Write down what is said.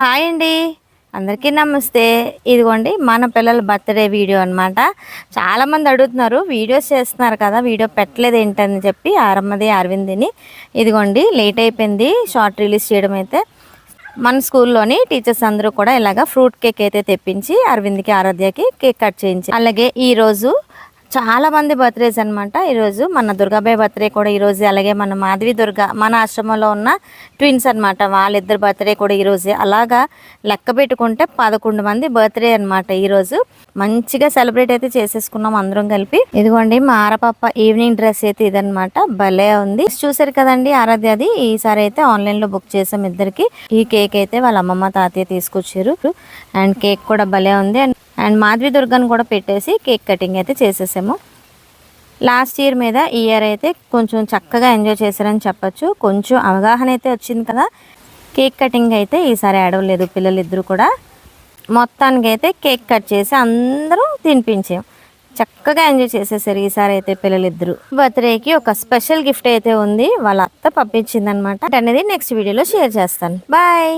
Hi అండి, అందరికీ నమస్తే. ఇదిగోండి మన పిల్లల బర్త్డే వీడియో అనమాట. చాలామంది అడుగుతున్నారు, వీడియోస్ చేస్తున్నారు కదా, వీడియో పెట్టలేదు ఏంటని చెప్పి ఆరమ్మది అరవింద్ని. ఇదిగోండి లేట్ అయిపోయింది షార్ట్ రిలీజ్ చేయడం అయితే. మన స్కూల్లోని టీచర్స్ అందరూ కూడా ఇలాగా ఫ్రూట్ కేక్ అయితే తెప్పించి అరవింద్కి ఆరాధ్యకి కేక్ కట్ చేయించి, అలాగే ఈరోజు చాలా మంది బర్త్డేస్ అనమాట. ఈరోజు మన దుర్గాబాయ్ బర్త్డే కూడా ఈరోజు, అలాగే మన మాధవి దుర్గా మన ఆశ్రమంలో ఉన్న ట్విన్స్ అనమాట, వాళ్ళిద్దరు బర్త్డే కూడా ఈరోజే. అలాగా లెక్క పెట్టుకుంటే 11 మంది బర్త్డే అనమాట. ఈరోజు మంచిగా సెలబ్రేట్ అయితే చేసేసుకున్నాం అందరం కలిపి. ఇదిగోండి మా ఆరపాప ఈవినింగ్ డ్రెస్ అయితే ఇదనమాట, భలే ఉంది. చూసారు కదండి ఆరాధ్య, అది ఈసారి అయితే ఆన్లైన్లో బుక్ చేసాం ఇద్దరికి. ఈ కేక్ అయితే వాళ్ళ అమ్మమ్మ తాతయ్య తీసుకొచ్చారు అండ్ కేక్ కూడా భలే ఉంది. అండ్ మాధవి దుర్గాను కూడా పెట్టేసి కేక్ కటింగ్ అయితే చేసేసాము. లాస్ట్ ఇయర్ మీద ఈ ఇయర్ అయితే కొంచెం చక్కగా ఎంజాయ్ చేశారని చెప్పచ్చు. కొంచెం అవగాహన అయితే వచ్చింది కదా. కేక్ కటింగ్ అయితే ఈసారి ఆడవలేదు పిల్లలిద్దరూ కూడా. మొత్తానికి అయితే కేక్ కట్ చేసి అందరూ తినిపించాం. చక్కగా ఎంజాయ్ చేసేసారు ఈసారి అయితే పిల్లలిద్దరూ. బర్త్డేకి ఒక స్పెషల్ గిఫ్ట్ అయితే ఉంది, వాళ్ళ అత్త పంపించింది అనమాట. అనేది నెక్స్ట్ వీడియోలో షేర్ చేస్తాను. బాయ్.